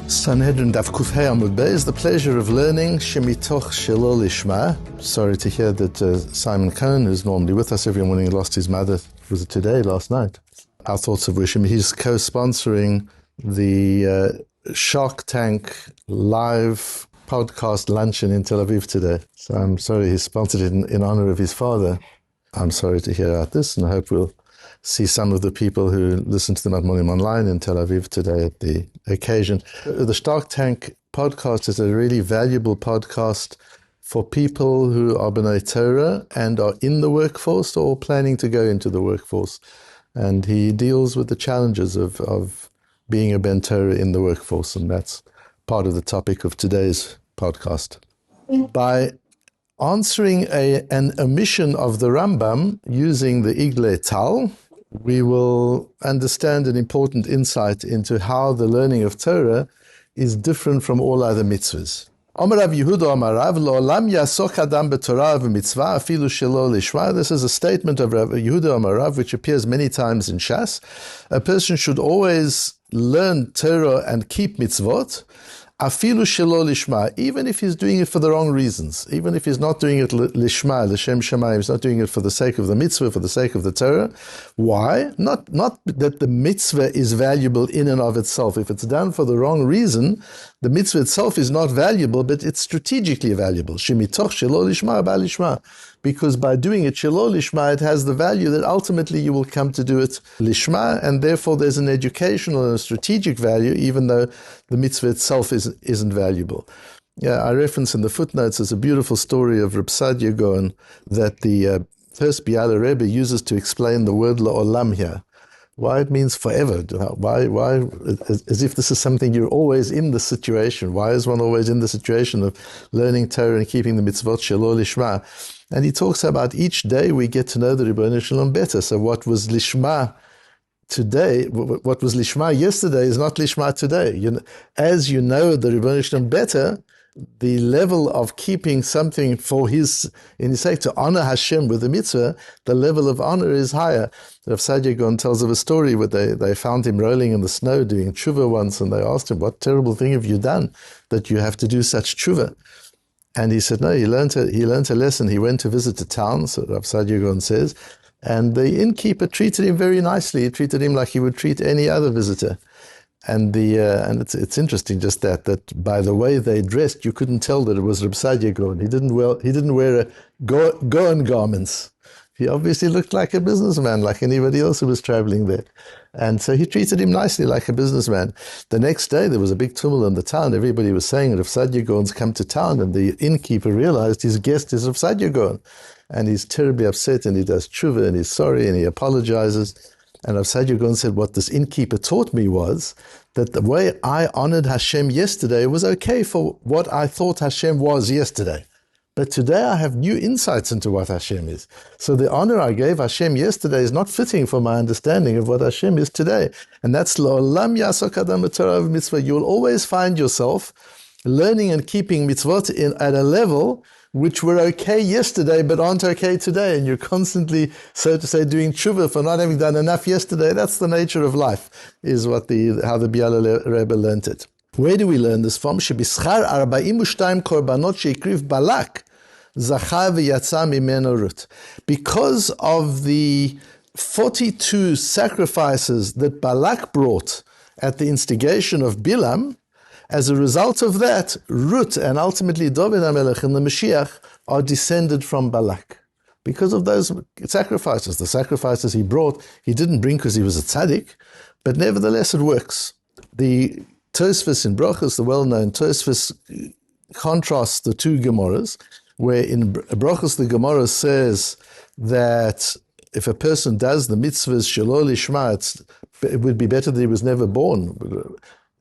Sanhedrin Daf Yomi Sanhedrin is the pleasure of learning שמתוך לשמה. Sorry to hear that Simon Cohen, who's normally with us every morning, lost his mother. Was it today, last night? Our thoughts of wish him. He's co-sponsoring the Shark Tank live podcast luncheon in Tel Aviv today. So I'm sorry he sponsored it in honor of his father. I'm sorry to hear about this, and I hope we'll see some of the people who listen to the Matmonim online in Tel Aviv today at the occasion. The Shark Tank podcast is a really valuable podcast for people who are B'nai Torah and are in the workforce or planning to go into the workforce. And he deals with the challenges of being a Ben Torah in the workforce, and that's part of the topic of today's podcast. By answering an omission of the Rambam using the Igle Tal, we will understand an important insight into how the learning of Torah is different from all other mitzvahs. This is a statement of Rabbi Yehuda Amarav, which appears many times in Shas. A person should always learn Torah and keep mitzvot, afilu shelo lishma, even if he's doing it for the wrong reasons, even if he's not doing it lishma, l'shem shamayim, he's not doing it for the sake of the mitzvah, for the sake of the Torah. Why? Not that the mitzvah is valuable in and of itself. If it's done for the wrong reason, the mitzvah itself is not valuable, but it's strategically valuable. Shemitוך shelo lishma ba lishma. Because by doing it shelo lishma, it has the value that ultimately you will come to do it lishma, and therefore there's an educational and a strategic value, even though the mitzvah itself isn't valuable. Yeah, I reference in the footnotes, there's a beautiful story of Reb Sadia Gaon that the first Biala Rebbe uses to explain the word la'olam here. Why it means forever. Why, as if this is something you're always in the situation. Why is one always in the situation of learning Torah and keeping the mitzvot shelo lishma? And he talks about each day we get to know the Ribono Shel Olam better. So what was lishma today, what was lishma yesterday is not lishma today. As you know the Ribono Shel Olam better, the level of keeping something for in his sake, to honor Hashem with the mitzvah, the level of honor is higher. Rav Sadia Gaon tells of a story where they found him rolling in the snow doing tshuva once, and they asked him, what terrible thing have you done that you have to do such tshuva? And he said, no, he learned a lesson. He went to visit a town, so Rav Sadia Gaon says, and the innkeeper treated him very nicely. He treated him like he would treat any other visitor. And it's interesting just that by the way they dressed, you couldn't tell that it was Reb Sadia Gaon. He didn't wear a Gaon garments. He obviously looked like a businessman, like anybody else who was traveling there. And so he treated him nicely like a businessman. The next day, there was a big tumult in the town. Everybody was saying, Rav Sadia Gaon's come to town, and the innkeeper realized his guest is Rav Sadia Gaon. And he's terribly upset, and he does tshuva, and he's sorry, and he apologizes. And Rav Sadia Gaon said, what this innkeeper taught me was that the way I honored Hashem yesterday was okay for what I thought Hashem was yesterday. But today I have new insights into what Hashem is. So the honor I gave Hashem yesterday is not fitting for my understanding of what Hashem is today. And that's La'olam Ya'asok Adam B'Torah V'Mitzvah. You'll always find yourself learning and keeping mitzvot at a level which were okay yesterday but aren't okay today. And you're constantly, so to say, doing tshuva for not having done enough yesterday. That's the nature of life, is how the Biala Rebbe learned it. Where do we learn this from? Shebischar 42 korbanot sheikriv Balak zacha v'yatsa mimeno rut. Because of the 42 sacrifices that Balak brought at the instigation of Bilam, as a result of that, Ruth and ultimately David HaMelech and the Mashiach are descended from Balak. Because of those sacrifices, the sacrifices he brought, he didn't bring because he was a tzaddik, but nevertheless it works. The Tosfos in Brachos, the well-known Tosfos, contrasts the two Gemaras, where in Brachos the Gemara says that if a person does the mitzvahs shelo lishma, it would be better that he was never born.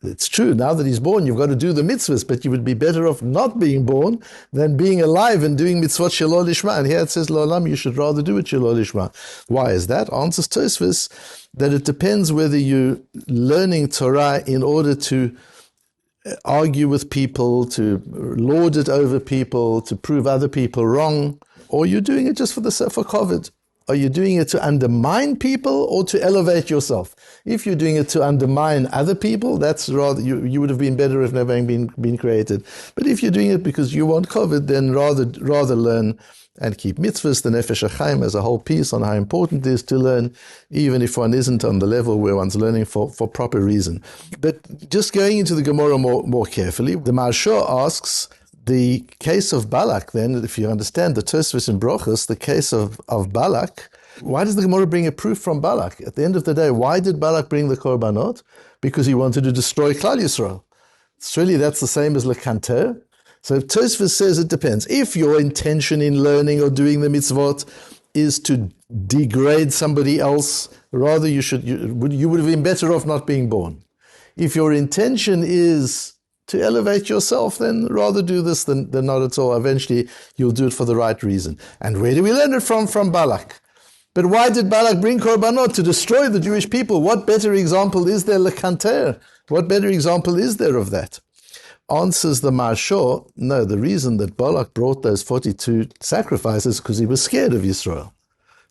It's true, now that he's born, you've got to do the mitzvahs, but you would be better off not being born than being alive and doing mitzvot shelo lishma. And here it says, La'olam, you should rather do it shelo lishma. Why is that? Answers Tosfos that it depends whether you're learning Torah in order to argue with people, to lord it over people, to prove other people wrong, or you're doing it just for kavod. Are you doing it to undermine people or to elevate yourself? If you're doing it to undermine other people, that's rather, you would have been better if never having been created. But if you're doing it because you want COVID, then rather learn and keep mitzvahs. The Nefesh HaChaim has a whole piece on how important it is to learn, even if one isn't on the level where one's learning for proper reason. But just going into the Gemara more carefully, the Maharsha asks, the case of Balak, then, if you understand the Tosfos in Brochus, the case of Balak, why does the Gemara bring a proof from Balak? At the end of the day, why did Balak bring the Korbanot? Because he wanted to destroy Klal Yisrael. Surely that's the same as Lekanter. So Tosfos says it depends. If your intention in learning or doing the mitzvot is to degrade somebody else, rather you would have been better off not being born. If your intention is to elevate yourself, then rather do this than not at all. Eventually, you'll do it for the right reason. And where do we learn it from? From Balak. But why did Balak bring Korbanot? To destroy the Jewish people. What better example is there, Lekanter? What better example is there of that? Answers the Maharsha, no, the reason that Balak brought those 42 sacrifices is because he was scared of Yisrael.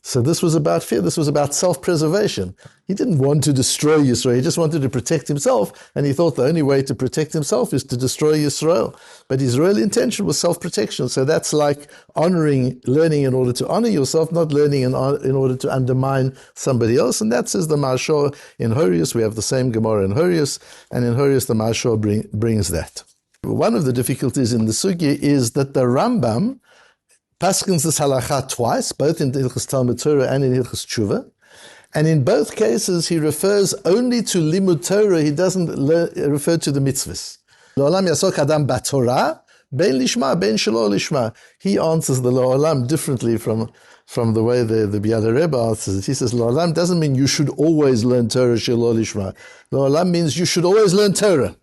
So this was about fear, this was about self-preservation. He didn't want to destroy Yisrael, he just wanted to protect himself, and he thought the only way to protect himself is to destroy Yisrael. But his real intention was self-protection, so that's like learning in order to honor yourself, not learning in order to undermine somebody else, and that says the Maharsha in Horius. We have the same Gemara in Horius, and in Horius the Maharsha brings that. One of the difficulties in the Sugya is that the Rambam paskins this halacha twice, both in Hilchos Talmud Torah and in Hilchos Tshuva. And in both cases, he refers only to limud Torah. He doesn't refer to the mitzvahs. Lo'olam yasok adam b'Torah, ben lishma, ben shelo lishma. He answers the Lo'olam differently from the way the Biala Rebbe answers it. He says, Lo'olam doesn't mean you should always learn Torah shelo lishma. Lo'olam means you should always learn Torah.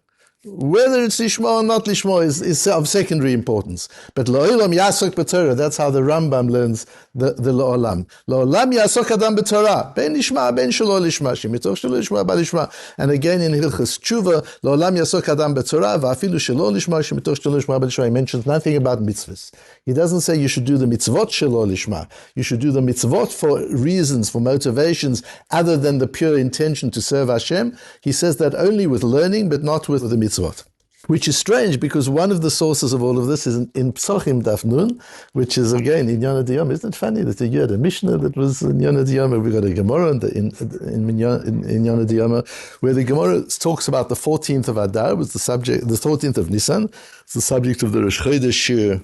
Whether it's lishma or not lishma is of secondary importance. But lo'olam yasok b'Torah, that's how the Rambam learns the lo'olam. Lo'olam yasok adam b'Torah, ben lishma, ben shelo lishma, שמתוך shelo lishma, ba lishma. And again in Hilchos Tshuva, lo'olam yasok adam b'Torah, va'afilu shelo lishma, שמתוך shelo lishma, ba lishma. He mentions nothing about mitzvahs. He doesn't say you should do the mitzvot shelo lishma. You should do the mitzvot for reasons, for motivations, other than the pure intention to serve Hashem. He says that only with learning, but not with the mitzvot. Which is strange, because one of the sources of all of this is in Psochim Daf Nun, which is again in Yonah Diyom. Isn't it funny that you had a Mishnah that was in Yonah Diyom? We got a Gemara in Yonah Diyom, where the Gemara talks about the 14th of Adar was the subject, the 14th of Nisan, it's the subject of the Rosh Chodesh Shir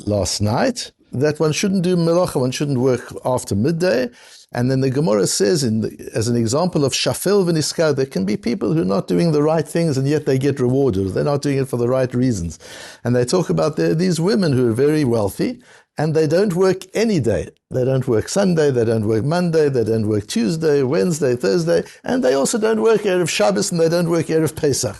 last night, that one shouldn't do melacha, one shouldn't work after midday. And then the Gemara says, as an example of shafel v'niskar, there can be people who are not doing the right things and yet they get rewarded. They're not doing it for the right reasons. And they talk about these women who are very wealthy and they don't work any day. They don't work Sunday, they don't work Monday, they don't work Tuesday, Wednesday, Thursday, and they also don't work Erev Shabbos and they don't work Erev Pesach.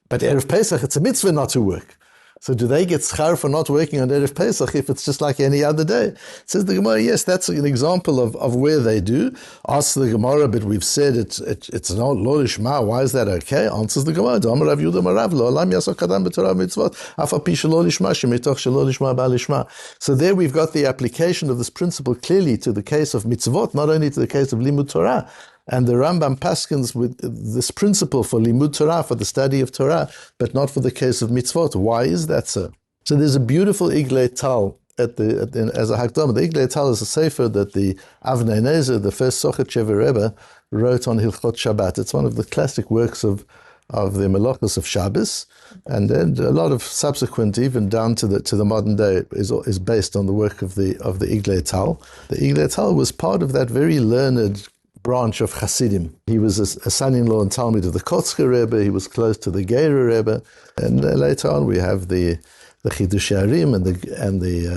But Erev Pesach, it's a mitzvah not to work. So do they get schar for not working on Erev Pesach if it's just like any other day? Says the Gemara, yes, that's an example of where they do. Asks the Gemara, but we've said it's not lo lishma. Why is that okay? Answers the Gemara, Amar Rav Yehuda Marav, lo olam yasok adam b'Torah mitzvot, af al pi shelo lishma, שמתוך shelo lishma ba lishma. So there we've got the application of this principle clearly to the case of mitzvot, not only to the case of limud Torah. And the Rambam paskins with this principle for limud Torah, for the study of Torah, but not for the case of mitzvot. Why is that so? So there's a beautiful Iglei Tal as a Hakdama. The Iglei Tal is a sefer that the Avnei Nezer, the first Sochet Shever Rebbe, wrote on Hilchot Shabbat. It's one of the classic works of the Melachos of Shabbos, and then a lot of subsequent, even down to the modern day, is based on the work of the Iglei Tal. The Iglei Tal was part of that very learned branch of Hasidim. He was a son-in-law and Talmud of the Kotzker Rebbe. He was close to the Gerer Rebbe, and later on we have the Chidush Harim and the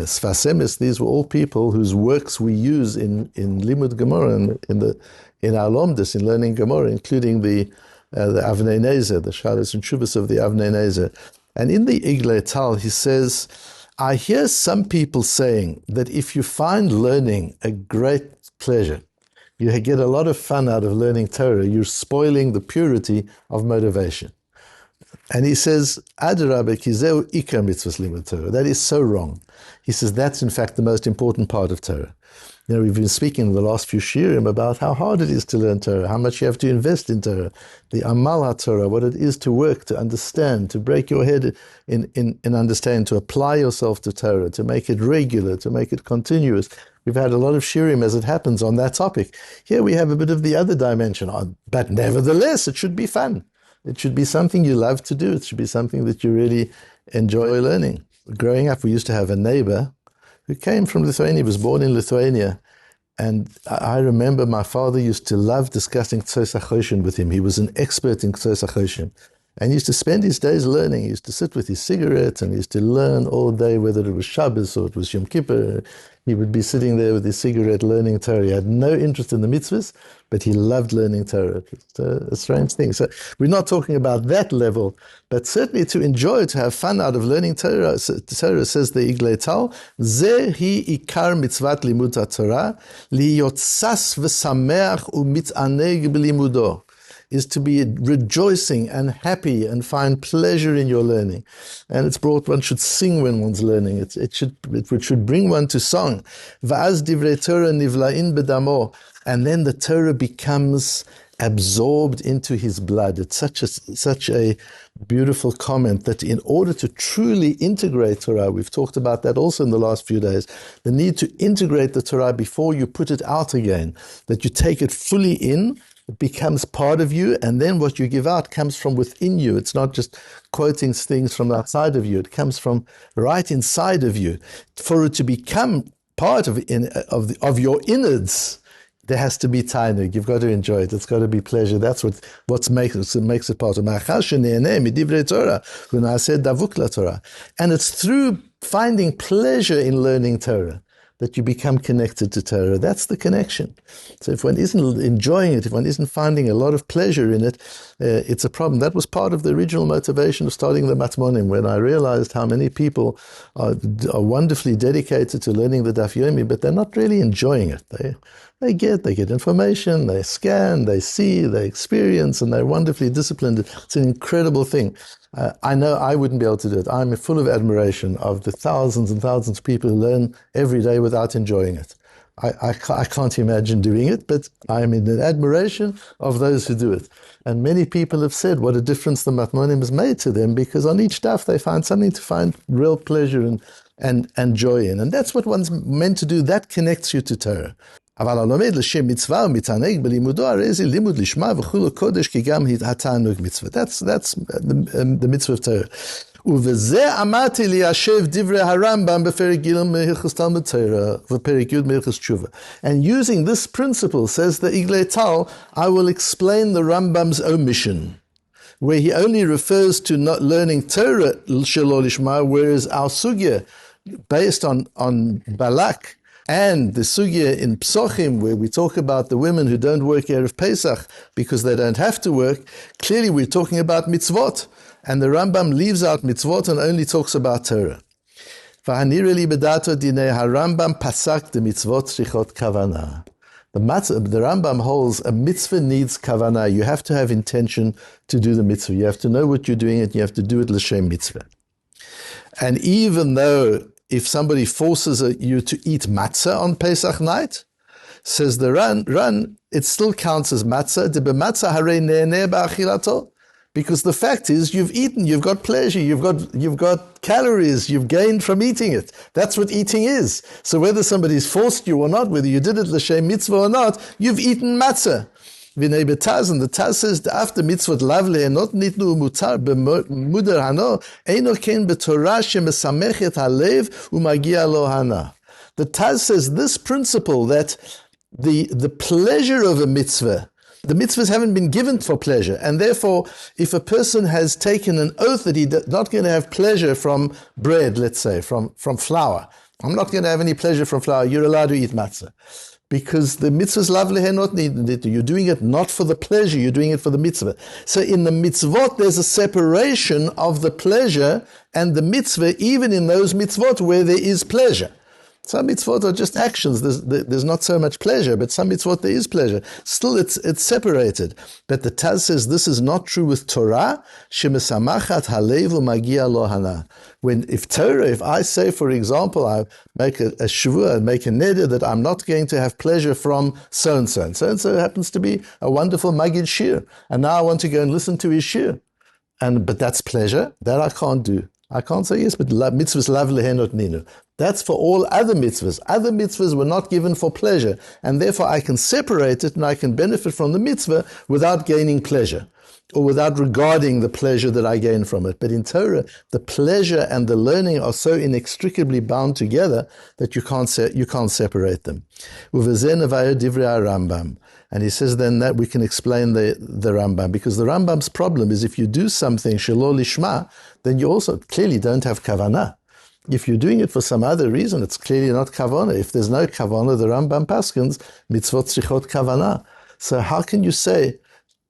Sfas Emes. These were all people whose works we use in Limud Gemara and in our Lomdus, in learning Gemara, including the Avnei Nezer, the Shalos and Shuvas of the Avnei Nezer. And in the Iglei Tal, he says, I hear some people saying that if you find learning a great pleasure, you get a lot of fun out of learning Torah, you're spoiling the purity of motivation. And he says, Adrabah ki zeu ikar mitzvos limud Torah. That is so wrong. He says that's in fact the most important part of Torah. we've been speaking in the last few shiurim about how hard it is to learn Torah, how much you have to invest in Torah, the amal ha-Torah, what it is to work, to understand, to break your head in understanding, to apply yourself to Torah, to make it regular, to make it continuous. We've had a lot of shiurim, as it happens, on that topic. Here we have a bit of the other dimension, but nevertheless, it should be fun. It should be something you love to do. It should be something that you really enjoy learning. Growing up, we used to have a neighbor who came from Lithuania. He was born in Lithuania. And I remember my father used to love discussing Ktsos HaChoshen with him. He was an expert in Ktsos HaChoshen. And he used to spend his days learning. He used to sit with his cigarette and he used to learn all day, whether it was Shabbos or it was Yom Kippur. He would be sitting there with his cigarette learning Torah. He had no interest in the mitzvahs, but he loved learning Torah. It's a strange thing. So we're not talking about that level, but certainly to enjoy, to have fun out of learning Torah. Torah says the Iglei Tal, Ze hi ikar mitzvat limud ha-Torah, liyot sas v'sameach u'mit'aneg b'limudo, is to be rejoicing and happy and find pleasure in your learning. And it's brought, one should sing when one's learning. It should bring one to song. Va'az divrei Torah nivla'in bedamo. And then the Torah becomes absorbed into his blood. It's such a beautiful comment that in order to truly integrate Torah, we've talked about that also in the last few days, the need to integrate the Torah before you put it out again, that you take it fully in, it becomes part of you, and then what you give out comes from within you. It's not just quoting things from outside of you. It comes from right inside of you. For it to become part of your innards, there has to be tainug. You've got to enjoy it. It's got to be pleasure. That's what makes it part of Torah. When I said davuk la Torah, and it's through finding pleasure in learning Torah that you become connected to Torah. That's the connection. So if one isn't enjoying it, if one isn't finding a lot of pleasure in it, it's a problem. That was part of the original motivation of starting the Matmonim, when I realized how many people are wonderfully dedicated to learning the Daf Yomi, but they're not really enjoying it. They get information, they scan, they see, they experience, and they're wonderfully disciplined. It's an incredible thing. I know I wouldn't be able to do it. I'm full of admiration of the thousands and thousands of people who learn every day without enjoying it. I can't imagine doing it, but I'm in admiration of those who do it. And many people have said what a difference the Matmonim has made to them, because on each daf they find something to find real pleasure and joy in. And that's what one's meant to do. That connects you to Torah. אבל הלומד לשם מצווה ומתענג בלימודו, הרי זה לימוד לשמה וכולו קודש, כי גם התענוג מצווה. That's the mitzvah of Torah. ובזה אמרתי ליישב דברי הרמב"ם בפרק ג' מהלכות תלמוד תורה ופרק י' מהלכות תשובה. And using this principle, says the Iglei Tal, I will explain the Rambam's omission, where he only refers to not learning Torah shelo lishma, whereas our sugya, based on Balak, and the sugya in Psochim, where we talk about the women who don't work Erev Pesach because they don't have to work, clearly we're talking about mitzvot. And the Rambam leaves out mitzvot and only talks about Torah. V'hanira li bedato dinei harambam pasak de mitzvot shrichot kavana. The Rambam holds a mitzvah needs kavana. You have to have intention to do the mitzvah. You have to know what you're doing and you have to do it l'shem mitzvah. And even though if somebody forces you to eat matzah on Pesach night, says the Ran, it still counts as matzah. De b'matzah harei ne'eneh ba'achilato. Because the fact is, you've eaten, you've got pleasure, you've got calories, you've gained from eating it. That's what eating is. So whether somebody's forced you or not, whether you did it l'shem mitzvah or not, you've eaten matzah. V'nei betaz, and the Taz says, after mitzvot lav lehenot nitnu mutar b'muder hano, eino ken b'torah shemesamechet halev u'magia lo hana. The Taz says this principle, that the pleasure of a mitzvah, the mitzvahs haven't been given for pleasure, and therefore, if a person has taken an oath that he's not going to have pleasure from bread, let's say, from flour, I'm not going to have any pleasure from flour, you're allowed to eat matzah. Because the mitzvahs lav lehenot nitnu, you're doing it not for the pleasure, you're doing it for the mitzvah. So in the mitzvot, there's a separation of the pleasure and the mitzvah, even in those mitzvot where there is pleasure. Some mitzvot are just actions. There's not so much pleasure, but some mitzvot there is pleasure. Still, it's separated. But the Taz says this is not true with Torah. Shemesamachat halevu magia lo hana. If I say, for example, I make a shvua, make a neder that I'm not going to have pleasure from so-and-so. And so-and-so happens to be a wonderful Magid Shir. And now I want to go and listen to his Shir. But that's pleasure. That I can't do. I can't say yes, but mitzvahs lav lehenot ninu. That's for all other mitzvahs. Other mitzvahs were not given for pleasure. And therefore I can separate it and I can benefit from the mitzvah without gaining pleasure, or without regarding the pleasure that I gain from it. But in Torah, the pleasure and the learning are so inextricably bound together that you can't separate them. And he says then that we can explain the Rambam, because the Rambam's problem is if you do something shelo lishma, then you also clearly don't have kavanah. If you're doing it for some other reason, it's clearly not kavanah. If there's no kavanah, the Rambam paskins mitzvot tzrichot kavanah. So how can you say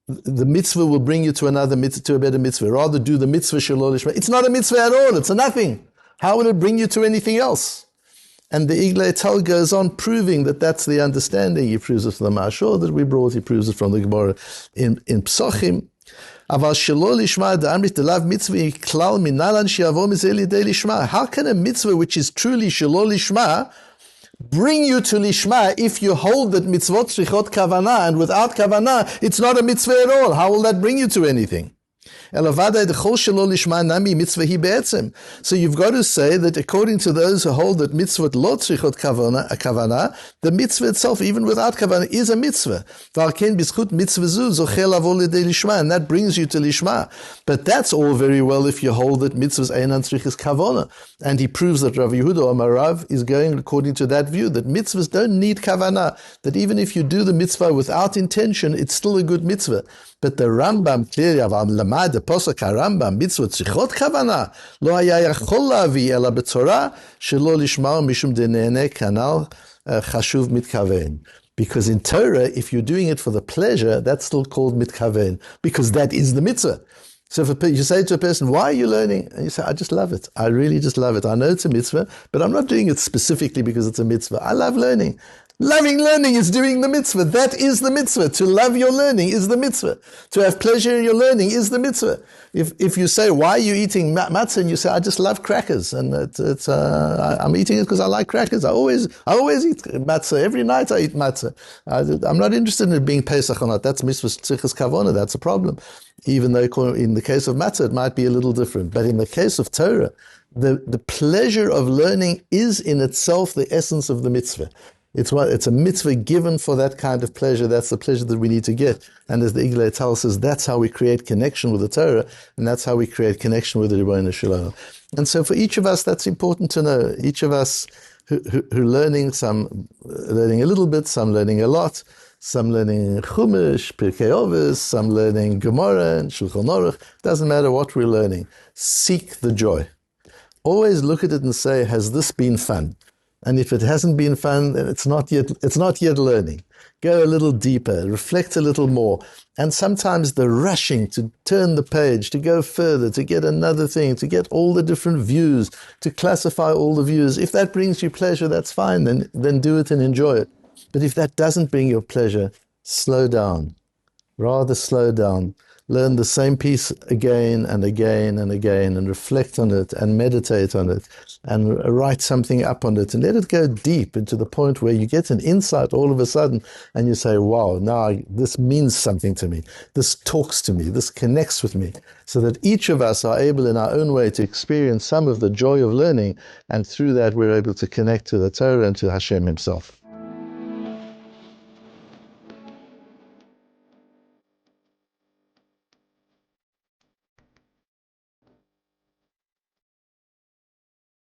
the mitzvah will bring you to another mitzvah, to a better mitzvah? Rather do the mitzvah shelo lishma. It's not a mitzvah at all. It's a nothing. How will it bring you to anything else? And the Iglei Tal goes on proving that that's the understanding. He proves it from the Mashor that we brought. He proves it from the Gemara in Psochim. Aval shelo lishma da'amrit delav mitzvah klal minalan shiavo mizeh lidei lishma. How can a mitzvah which is truly shelo lishma bring you to lishma if you hold that mitzvot shrichot kavanah, and without kavanah it's not a mitzvah at all? How will that bring you to anything? So you've got to say that according to those who hold that mitzvot lo tzrichot kavana, the mitzvah itself, even without kavana, is a mitzvah. And that brings you to lishma. But that's all very well if you hold that mitzvahs einan tzrichis kavana. And he proves that Rav Yehuda Amarav is going according to that view, that mitzvahs don't need kavana, that even if you do the mitzvah without intention, it's still a good mitzvah. But the Rambam clearly, Lamad the Posuk HaRambam mitzvot tzrichot kavana lo haya yachol lavi ela b'torah shelo lishma mishum denene kanal chashuv mitkaven. Because in Torah, if you're doing it for the pleasure, that's still called mitkaven, because that is the mitzvah. So if you say to a person, why are you learning? And you say, I just love it. I really just love it. I know it's a mitzvah, but I'm not doing it specifically because it's a mitzvah. I love learning. Loving learning is doing the mitzvah. That is the mitzvah. To love your learning is the mitzvah. To have pleasure in your learning is the mitzvah. If you say, why are you eating matzah? And you say, I just love crackers. And I'm eating it because I like crackers. I always eat matzah. Every night I eat matzah. I'm not interested in it being Pesach or not. That's mitzvah tzrichas kavana. That's a problem. Even though in the case of matzah, it might be a little different. But in the case of Torah, the pleasure of learning is in itself the essence of the mitzvah. It's a mitzvah given for that kind of pleasure. That's the pleasure that we need to get. And as the Iglei Tal says, that's how we create connection with the Torah, and that's how we create connection with the Rebbeinu Shalom. And so for each of us, that's important to know. Each of us who learning, some learning a little bit, some learning a lot, some learning Chumash, Pirkei Avos, some learning Gemara and Shulchan Aruch. Doesn't matter what we're learning. Seek the joy. Always look at it and say, has this been fun? And if it hasn't been fun, then it's not yet learning. Go a little deeper, reflect a little more. And sometimes the rushing to turn the page, to go further, to get another thing, to get all the different views, to classify all the views. If that brings you pleasure, that's fine, then do it and enjoy it. But if that doesn't bring you pleasure, slow down. Rather slow down. Learn the same piece again and again and again, and reflect on it and meditate on it and write something up on it and let it go deep into the point where you get an insight all of a sudden and you say, wow, now this means something to me. This talks to me. This connects with me. So that each of us are able in our own way to experience some of the joy of learning, and through that we're able to connect to the Torah and to Hashem himself.